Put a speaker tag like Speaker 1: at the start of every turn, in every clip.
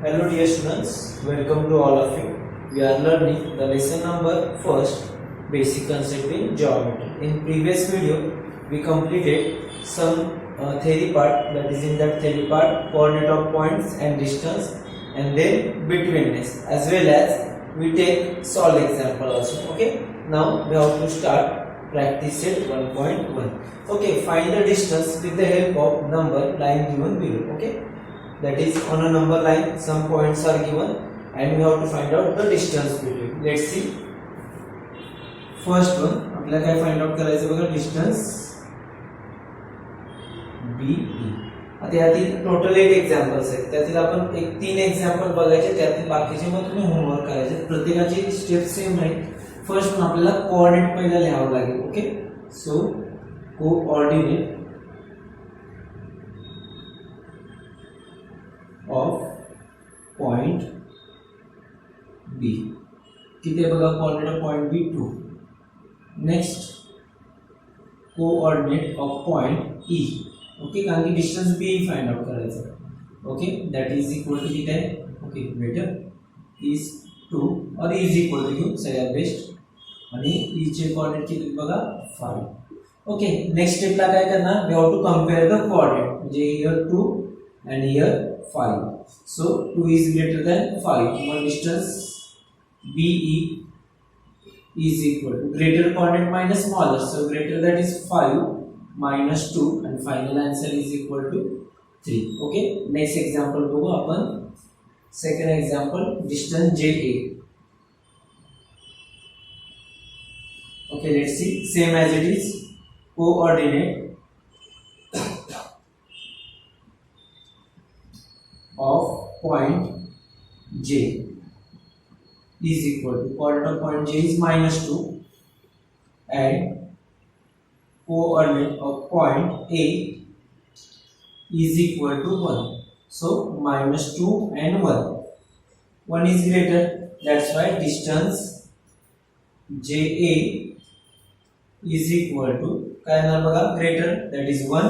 Speaker 1: Hello dear students, welcome to all of you. We are learning the lesson number first, basic concept in geometry. In previous video, we completed some theory part, that is in that theory part coordinate of points and distance, and then betweenness, as well as we take solve example also. Okay, now we have to start practice set 1.1. Okay, find the distance with the help of number line given below. Okay, that is on a number line some points are given and we have to find out the distance between. Let's see. First one आपल्याला काय find out करायचं बघा, distance BE. आता यातील total 8 examples आहेत, त्यातील आपण एक 3 एक्झाम्पल बघायचे, त्यातील बाकीचे मग तुम्ही होमवर्क करायचे. प्रत्येकाची स्टेप सेम नाही. फर्स्ट वन आपल्याला कोऑर्डिनेट पहिला लिहावं लागेल. Okay, so coordinate of point B. किती आहे बघा, coordinate of point B 2. Next coordinate of point E. Okay, कारण की डिस्टन्स B फाइंड आउट करायचं. Okay, that is equal to किती आहे. ओके, बेटर इज 2 और इज इक्वल टू घेऊ सगळ्यात बेस्ट. आणि E चे कोऑर्डिनेट किती बघा 5. ओके, नेक्स्ट स्टेपला काय करणार, we have to compare the coordinate. म्हणजे here 2 and here 5. So 2 is greater than 5. One distance BE is equal to greater coordinate minus smaller. So greater, that is 5 minus 2, and final answer is equal to 3. Okay. Next example बघू आपण. Second example, distance JA. Okay, let's see. Same as it is. Coordinate of point J is equal to, coordinate of point J is minus 2 and coordinate of point A is equal to 1. So minus 2 and 1. 1 is greater, that's why distance JA is equal to काय ना बघा greater, that is 1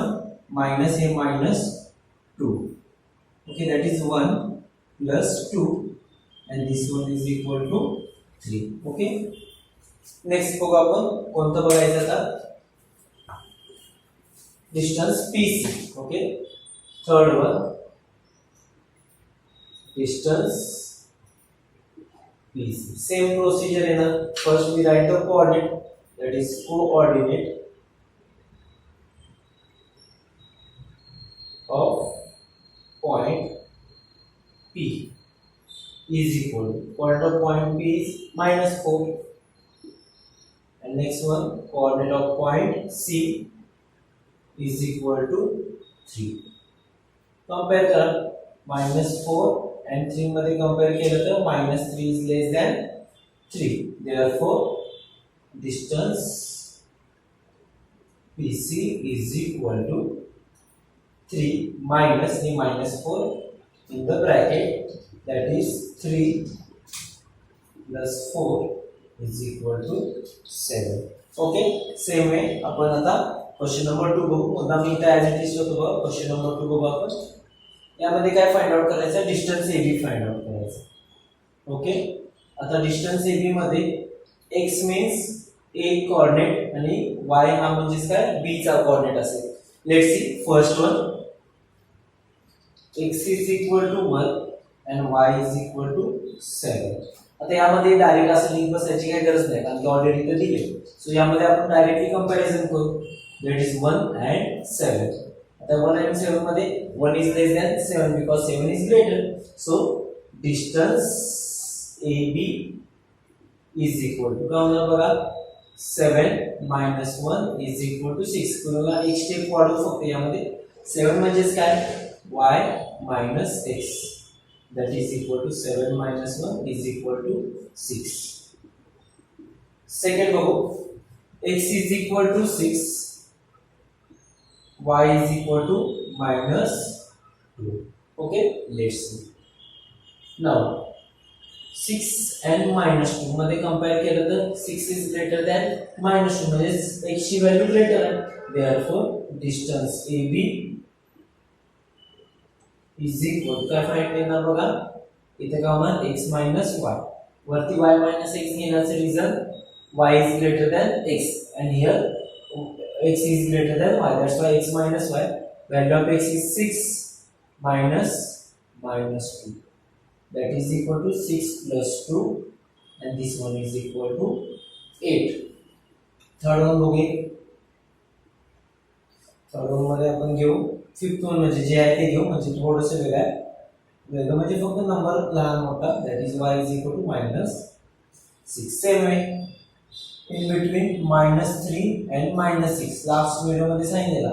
Speaker 1: minus A minus 2. Okay, that is 1 plus 2 and this one is equal to 3. Okay, next बघू आपण कोणतं बघायचं आता, distance PC. Okay, third one distance PC. Same procedure आहे ना. First we write the coordinate, that is coordinate of point P is equal to, coordinate of point P is minus 4, and next one coordinate of point C is equal to 3. Compare करा, minus 4 and 3 मध्ये compare केलं तर minus 3 is less than 3. Therefore distance PC is equal to 3 minus the minus 4 in the bracket, that is 3 plus 4 is equal to 7. Okay, same way आपण आता question number 2 बघू. पुन्हा मी इथे as it is होतो बघा. Question number 2 बघू आपण. यामध्ये काय फाइंड आउट करायचं, डिस्टन्स AB फाइंड आउट करायचं. ओके, आता डिस्टन्स AB मध्ये x मीन्स A कोऑर्डिनेट आणि y हा म्हणजे काय B चा कोऑर्डिनेट असेल. Let's see first one, x is equal to 1 and y is equal to 7. आता यामध्ये डायरेक्ट असं लिंक बसायची काही गरज नाही, कारण की ऑलरेडी ते दिले. सो यामध्ये आपण डायरेक्टली कंपॅरिझन करू, दॅट इज 1 and 7. आता 1 and 7 मध्ये 1 is less than 7 because 7 is greater. So distance AB is equal to काय होणार बघा, 7 minus 1 is equal to 6. तुम्हाला एक स्टेप वाढवू फक्त यामध्ये. 7 म्हणजे काय, y minus x, that is equal to 7 minus 1 is equal to 6. Second बघू, x is equal to 6, y is equal to minus 2. Okay, let's see. Now 6 and minus 2 मध्ये compare केलं तर 6 is greater than minus 2, म्हणजे x ची value greater आहे. Therefore distance AB is equal काय find येणार बघा इथे काय होणार x मायनस y वरती y मायनस x घेण्याचं reason y is greater than x and here x is greater than y, that's why x minus y, value of x is 6 minus 2, that is equal to 6 plus 2 and this one is equal to 8. third one बघूया third one मध्ये आपण घेऊ fifth one म्हणजे जे आहे ते घेऊ म्हणजे थोडंसं वेगळं आहे वेगळं म्हणजे फक्त नंबर लहान मोठा that is y is equal to minus 6. same way in between -3 and -6 last video मध्ये सांगितलेला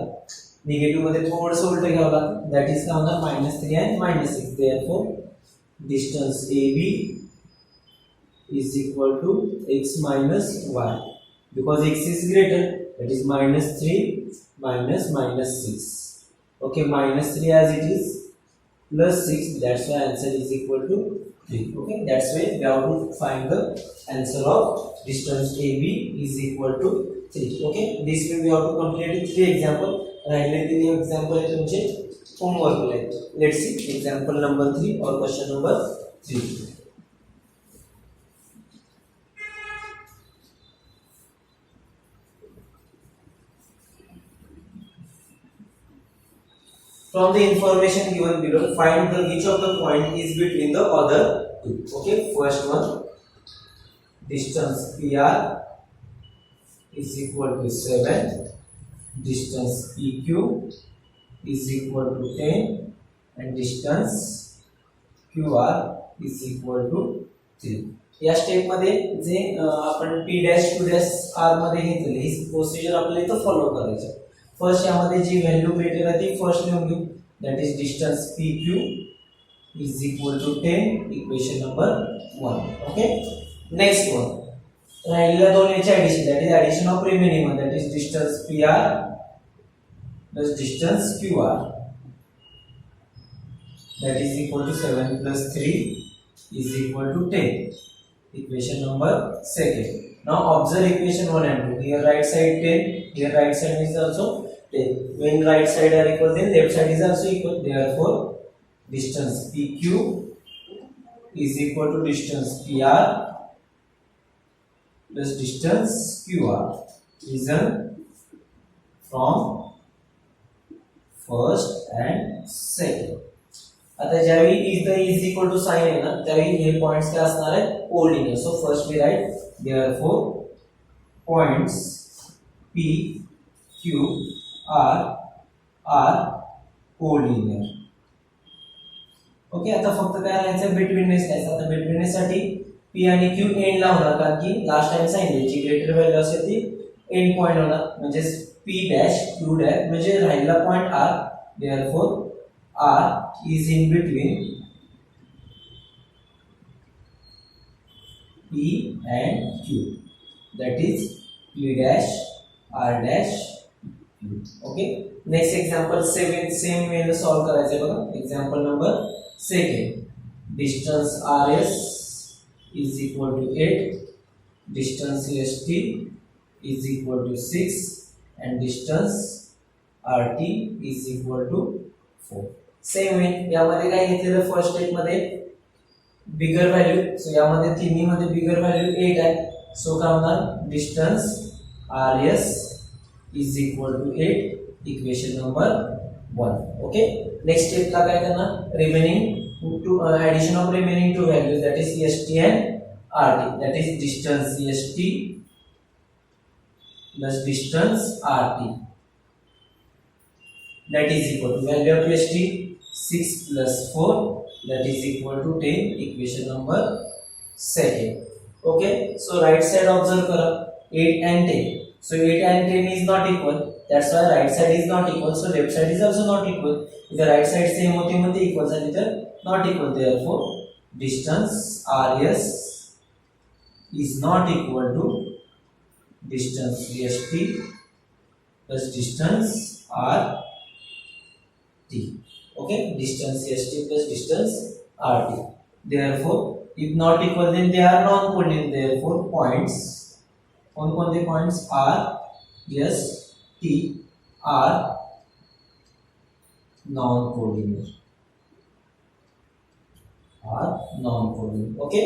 Speaker 1: निगेटिव्ह मध्ये थोडंसं उलट घ्यावं लागतं दॅट इज काय होणार -3 and -6 therefore distance AB is equal to x minus y because x is greater that is -3 minus -6 okay -3 as it is plus 6 that's why answer is equal to 3 okay that's why we have to find the answer of distance AB is equal to 3 okay this way we have to complete 3 example राहिले 3 example आहे तुमचे homework La let's see example number 3 or question number 3. From the information given below, find the which of the point is between the other two. Okay, first one, distance PR is equal to 7, distance PQ is equal to 10, and distance QR is equal to 3. या step मध्ये जे आपण P dash Q dash R मध्ये घेतले ही procedure आपल्याला इथं follow करायची. First यामध्ये जी value greater आहे ती फर्स्ट लिहून घेऊ that is distance PQ is equal to 10 equation number 1 okay next one राहिलेल्या दोन याचे addition that is addition of remaining one that is distance PR plus distance QR that is equal to 7 plus 3 is equal to 10 equation number second. Now observe equation 1 and 2 here right side 10 here right side is also 10. When right side are equal, then left side is also equal. Therefore, distance PQ is equal to distance PR plus distance QR. Reason from first and second. आता ज्यावेळी is equal to sign आहे ना त्यावेळी हे points काय असणार आहेत coordinate. So first we write therefore points P Q are collinear. Okay आता फक्त काय राहायचं बिटवीननेस घ्यायचं. आता बिटवीननेस साठी P आणि Q एंड ला होणार कारण की लास्ट टाइम सांगितले जी ग्रेटर व्हॅल्यू असेल ती एंड पॉइंट होणार म्हणजे P डॅश Q डॅश म्हणजे राहिला point R. Therefore R is in between P and Q that is P dash R dash okay next example 7 same way the solve करायचे बघा example number second distance RS is equal to 8 distance ST is equal to 6 and distance RT is equal to 4 same way यामध्ये काय घेतलेलं first step मध्ये बिगर value सो यामध्ये तिन्ही मध्ये बिगर value 8 आहे सो काय होणार distance RS is equal to 8 equation number 1 okay next step ला काय करणार remaining to addition of remaining two values that is ST and RT that is distance ST plus distance RT that is equal to value of ST 6 plus 4 that is equal to 10 equation number second okay so right side observe kara 8 and 10 so 8 and 10 is not equal that's why right side is not equal so left side is also not equal if the right side same होते मध्ये equal झाली तर not equal therefore distance RS is not equal to distance ST plus distance RT okay distance ST plus distance RT therefore if not equal then they are non-coordinate therefore points on the points R S T are non-coordinate are non collinear. Okay,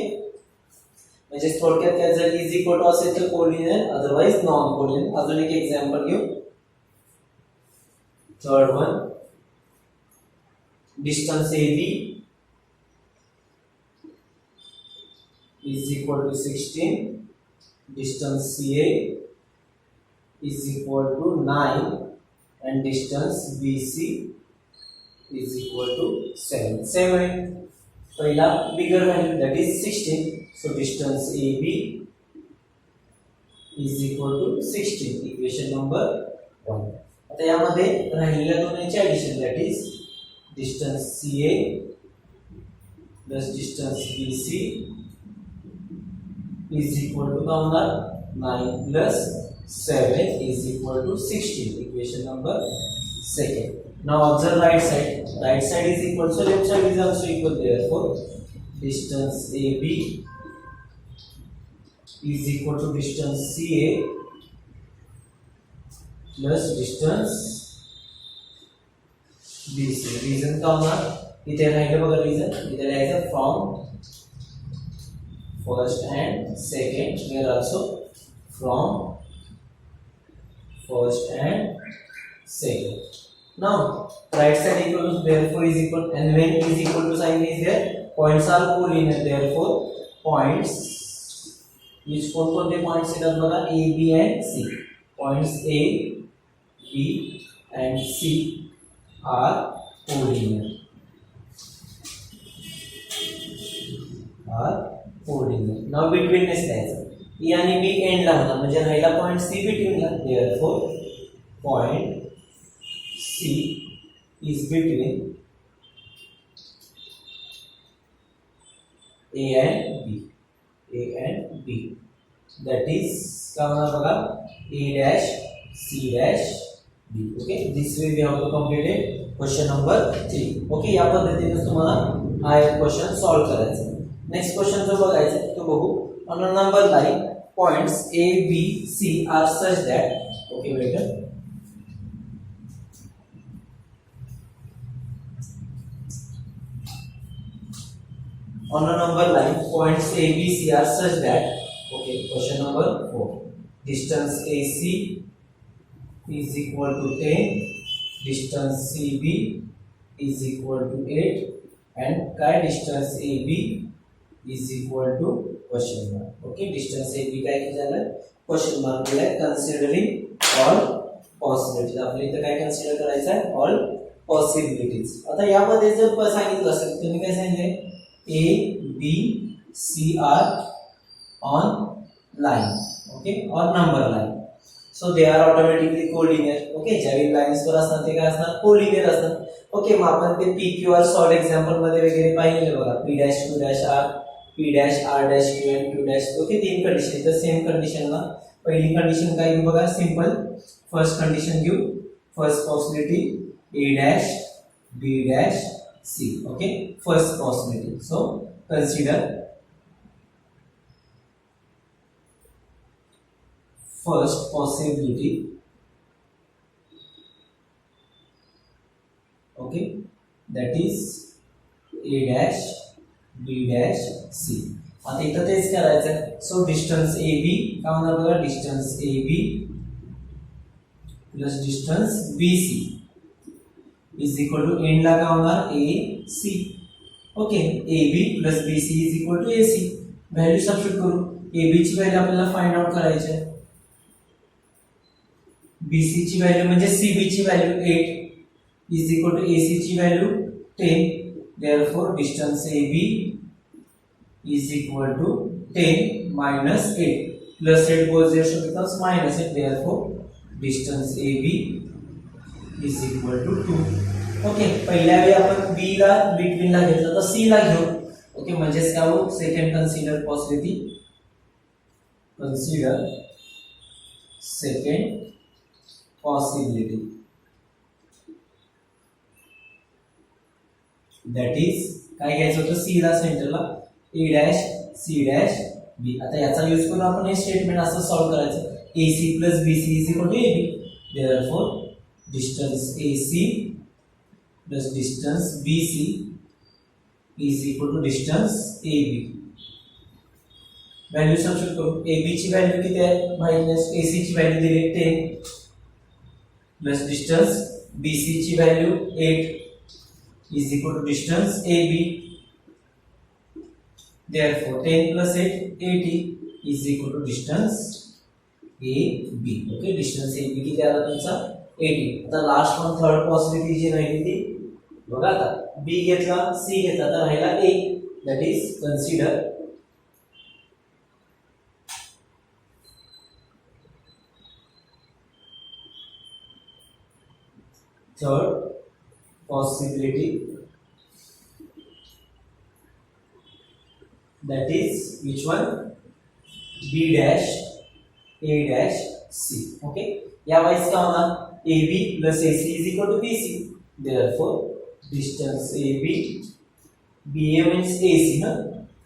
Speaker 1: म्हणजे थोडक्यात काय जर is equal to असेल तर collinear, otherwise non collinear. अजून एक example घेऊ. Third one, distance AB is equal to 16, distance CA is equal to 9 and distance BC is equal to 7. Same way, पहिला bigger value that is 16, so distance AB is equal to 16, equation number 1. आता यामध्ये राहिलेल्या दोन्हीचे addition that is distance CA plus distance BC is equal to काय होणार 9 plus 7 is equal to 16, equation number 2. Now observe right side. Right side is equal, so left side is also equal. Therefore, distance AB is equal to distance CA plus distance BC. Reason काय होणार इथे राहिलं बघा. reason इथे लिहायचं from first and second. Here also from first and second. Now right side equal to, therefore is equal, and when is equal to sign is there, points are collinear, therefore points, which कोणते points येतात बघा A, B and C. Points A, B and C are collinear. Now betweenness द्यायचा. E आणि B and ला होता, म्हणजे राहिला point C between La. Therefore point C is between A and B. A and B. That is काय होणार बघा A dash C dash B. Okay, this way we have to complete it. Question number 3. Okay, या पद्धतीने तुम्हाला हा एक question solve करायचा. Next question जो बघायचा तो बघू. On a number line points A, B, C are such that, okay wait, on a number line points A, B, C are such that, okay, question number 4, distance AC is equal to 10, distance CB is equal to 8 and काय distance AB is equal to question mark. Okay, distance AB काय झालं question mark दिलाय. considering all possibilities. आपल्याला इथे काय consider करायचं आहे all possibilities. आता यामध्ये जर सांगितलं असेल तुम्ही काय सांगितले A, B, C are on line, okay, or number line, so they are automatically collinear. Okay, ज्यावेळी लाईन्स वर असणार ते काय असणार collinear असणार. ओके, मग आपण ते PQR सॉल्व एक्झाम्पल मध्ये वगैरे पाहिले बघा. P dash Q dash R, P dash R dash Q and Q dash. Okay, तीन कंडिशन. तर सेम कंडिशनला पहिली कंडिशन काय घेऊ बघा सिंपल. फर्स्ट कंडिशन घेऊ. First possibility A dash B dash C. Okay, first possibility. So consider first possibility. Okay, that is A dash B dash C. आता इथं तेच करायचं. सो डिस्टन्स AB काय होणार बघा distance AB plus distance BC is equal to end ला काय होणार AC. Okay, AB plus BC is equal to AC. Value substitute करू. AB ची व्हॅल्यू आपल्याला फाइंड आउट करायची आहे. BC ची व्हॅल्यू म्हणजे CB ची value 8 is equal to AC ची व्हॅल्यू 10. therefore distance AB is equal to 10 minus 8 plus 8 goes there so becomes minus 8. therefore distance AB is equal to 2. Okay, पहिल्या वेळी आपण B ला बिटवीन ला घेतलं तर C ला घेऊ. ओके, म्हणजे काय होईल second consider possibility. Consider second possibility. That is काय घ्यायचं होतं C ला सेंटरला A dash C dash B. आता याचा यूज करून आपण हे स्टेटमेंट असं सॉल्व करायचं. AC plus BC is equal to AB. therefore distance AC plus distance BC is equal to distance A B. Value substitute करू. ए बी ची value किती आहे मायनस ए सी ची व्हॅल्यू दिली 10 प्लस डिस्टन्स बी सी ची value 8 is equal to distance A B. Therefore 10 plus 8 80 is equal to distance AB. Okay, distance AB किती आला तुमचा 80. आता लास्ट वन थर्ड पॉसिबिलिटी जी राहिली ती बघा. आता B घेतला C घेतला तर राहिला A. That is consider third possibility, that is which one, B dash A dash C. Okay, या वाइज क्या होगा AB plus AC is equal to BC. Therefore distance AB, BA means AC ना,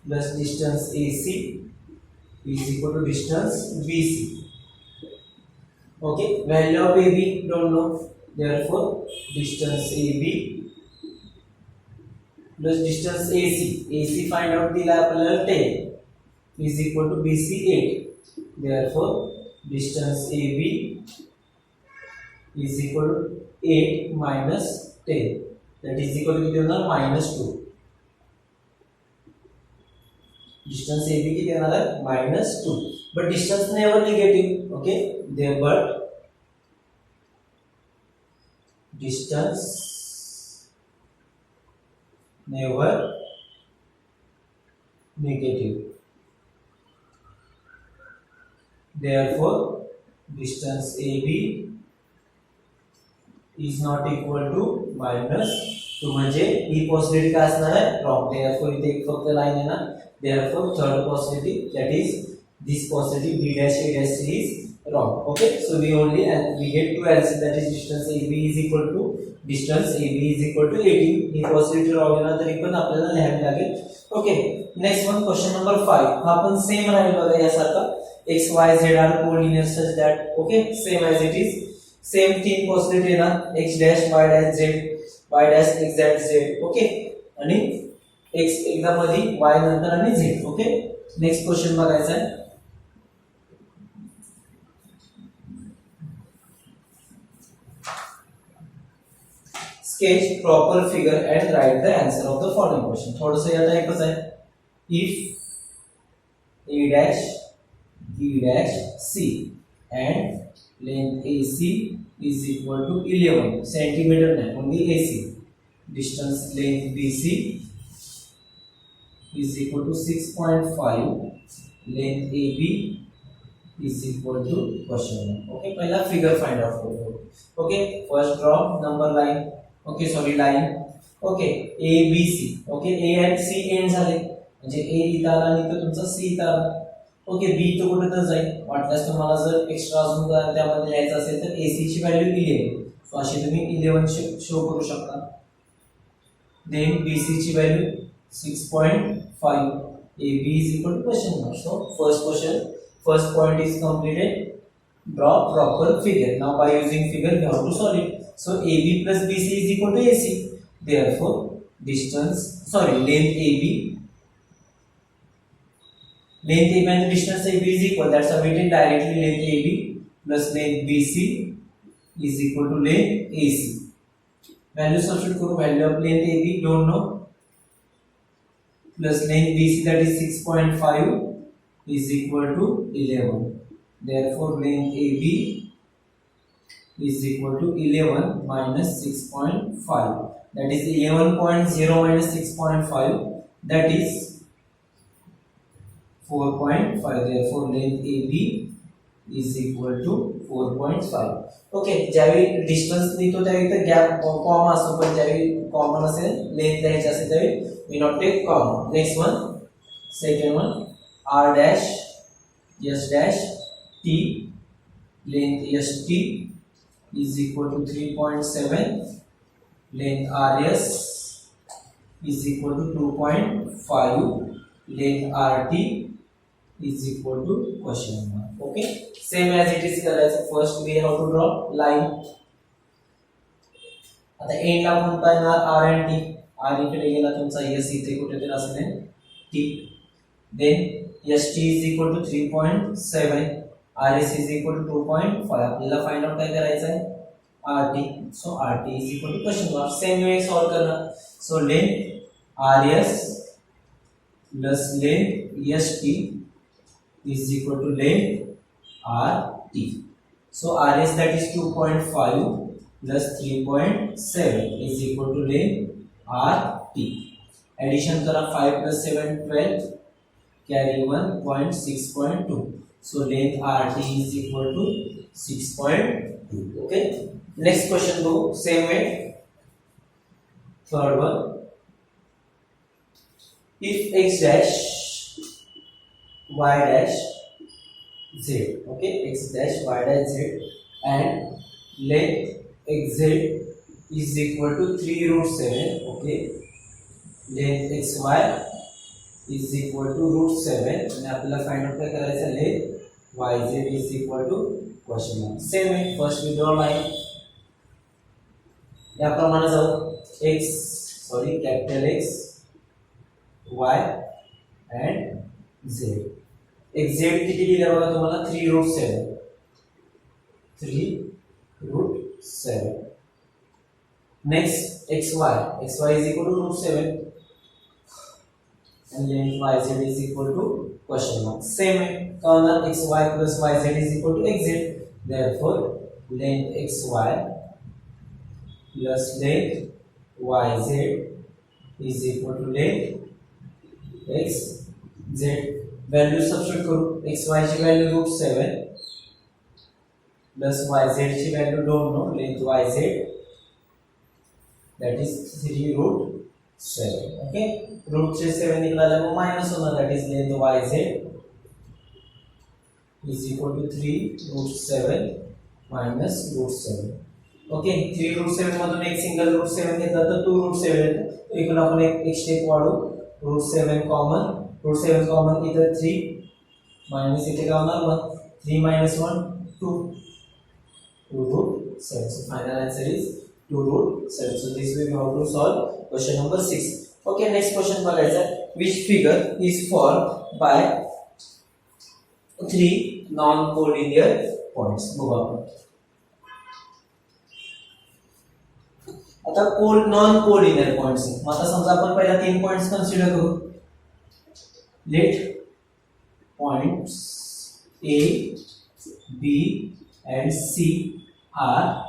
Speaker 1: plus distance AC is equal to distance BC. Okay, value of AB don't know. Therefore distance AB plus distance AC. AC find out दिला आपल्याला 10 is equal to BC 8. Therefore distance AB is equal to 8 minus 10. That is equal to किती होणार minus 2. Distance AB किती होणार आहे minus 2. But distance never negative. Okay, there but distance never negative. Therefore distance AB is not equal to minus 2. म्हणजे ही possibility काय असणार आहे wrong. therefore इथे एक फक्त लाइन आहे ना. therefore third possibility, that is this possibility B dash A dash C is wrong. Okay, so we only and we get two answers, that is distance AB is equal to distance AB is equal to 18. He possibility wrong आहे ना तरी पण आपल्याला लिहावी लागेल. Okay, next one question number 5. हा पण same राहील बघा यासारखा. x y z are coordinates such that okay same as it is. सेम तीन पॉसिबिलिटी आहे ना x dash y dash z y dash x z z. Okay, आणि x एकदा मध्ये y नंतर आणि z. ओके, नेक्स्ट क्वेश्चन बघायचा आहे. Sketch proper figure and write the answer of the following question. थोडंसं या टाइपच आहे. If A dash B dash C and length AC is equal to 11 centimeter नहीं only AC, distance length BC is equal to 6.5, length AB is equal to question mark. Okay, पहला figure find out करो. Okay, first draw number line. Okay sorry line. Okay A B C. Okay A and C and झाले म्हणजे ए इथं आला आणि इथं तुमचा सी इथं आला. ओके बी तो कुठे तर जाईल. वाटल्यास तुम्हाला जर एक्स्ट्रा अजून त्यामध्ये लिहायचं असेल तर ए सी ची व्हॅल्यू 11. सो अशी तुम्ही 11 शो करू शकता. देन बी सी ची value 6.5. A B is equal to question mark. So first point is completed. Draw proper figure. Now by using figure we have to solve it. So AB plus BC is equal to AC. Therefore length AB and distance AB is equal. That's how we did directly. Length AB plus length BC is equal to length AC. Value substitute करो. Value of length AB don't know plus length BC that is 6.5 is equal to 11. Therefore length AB is equal to 11 minus 6.5. That is 11.0 minus 6.5. That is 4.5. Therefore length AB is equal to 4.5. Okay, ज्यावेळी distance लिहितो त्यावेळी तर gap comma असतो, पण ज्यावेळी common असेल length द्यायची असेल त्यावेळी we not take common. Next one second one R dash S dash T length ST is equal to 3.7, length RS is equal to 2.5, length RT is equal to question mark. Okay, same as it is करायचं. First we have to draw line. आता and ला कोणता येणार R and T. Are इकडे गेला तुमचा S इथे कुठेतरी असणे T then S T is equal to 3.7 R S is equal to 2.5 आपल्याला फाइंड आउट काय करायचं आहे R T so R T is equal to question mark same way solve करना so length R S plus length S T is equal to length RT. So RS that is 2.5 plus 3.7 is equal to length RT. Addition करा 5 plus 7 12 carry 1.6.2. So length RT is equal to 6.2. Okay. Next question go same way. Third one. If x dash y dash z, okay, x dash y dash z and length xz is equal to 3 root 7, okay, length xy is equal to root 7 आणि आपल्याला find out काय करायचं length yz is equal to question mark same way first we draw line या प्रमाणे जाऊ capital X y and z exact किती दिलं बघा तुम्हाला 3 root 7 next xy is equal to root 7 and length yz is equal to question mark same way corner xy plus yz is equal to xz therefore length xy plus length yz is equal to length xz value substitute करू xy ची value root 7 plus yz ची value don't know length yz that is 3 root 7 okay root से 7 निकला जाएगा minus होना that is length yz is equal to 3 root 7 minus root 7 okay 3 root 7 मधून एक single root 7 घेतला तर 2 रूट 7 येतो इकडे आपण एक स्टेप वाढू रूट 7 कॉमन रूट 7 कॉमन इधर 3 माइनस इथे काय होणार 1 3 minus 1 2 root 7 so final answer is 2 root 7 so this way we have to solve question number 6 okay next question बघायचा which figure is formed by 3 non collinear points बघू आपण आता non collinear points आता समजा आपण पहिला 3 पॉइंट्स कन्सिडर करू let points A, B and C are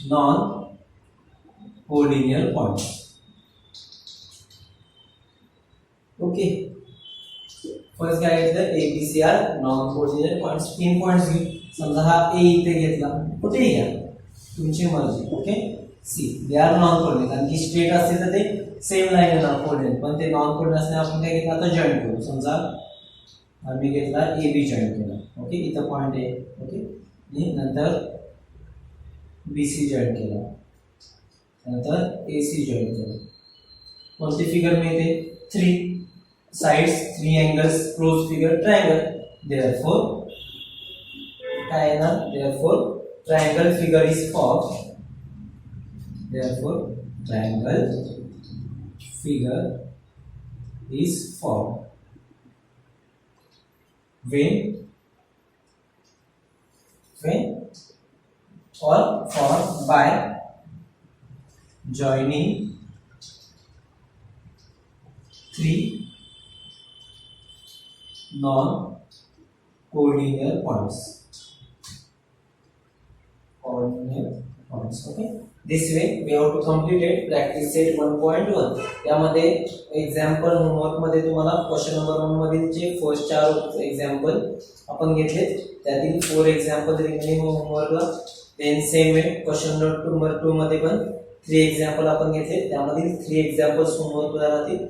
Speaker 1: non-collinear points. Okay. First guy is the A, B, C are non-collinear points. 3 points घेऊ. समजा हा A इथे घेतला. कुठेही घ्या. तुमची मर्जी. Okay. C. They are non-collinear. कारण की स्ट्रेट असेल तर ते सेम लाइन आहे कोऑर्डिनेट पण ते नॉन कोऑर्डिनेट असणे आपण काय घेतला आता जॉइन करू समजा आम्ही घेतला ए बी जॉइन केला ओके इथं पॉइंट आहे ओके आणि नंतर बी सी जॉइन केला नंतर ए सी जॉइन केला कोणती फिगर मिळते 3 sides 3 angles close figure triangle therefore triangle figure is formed therefore triangle figure is formed when or formed by joining 3 non-collinear points. Okay. This way we have to complete it. Practice set 1.1. यामध्ये example homework मध्ये तुम्हाला question number 1 मधील जे first 4 example आपण घेतले त्यातील 4 example remaining होमवर्कला then same way question number 2 मध्ये पण 3 एक्झाम्पल आपण घेतले त्यामधील 3 एक्झाम्पल्स होमवर्कला राहतील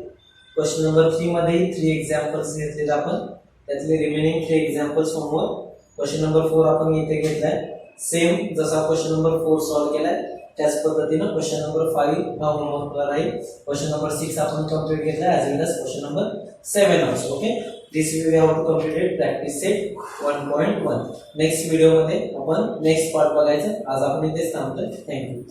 Speaker 1: क्वेश्चन नंबर 3 मध्ये 3 एक्झाम्पल्स घेतले आपण त्यातले remaining 3 examples homework question number 4 आपण इथे घेतलाय सेम जसा क्वेश्चन नंबर 4 सॉल्व केलाय त्याच पद्धतीने क्वेश्चन नंबर 5 हा होमवर्कला राहील क्वेश्चन नंबर 6 आपण कंप्लीट केलाय as well as question number 7 also okay this we have to completed practice set 1.1 next video मध्ये आपण नेक्स्ट पार्ट बघायचं आज आपण इथेच थांबतोय थँक्यू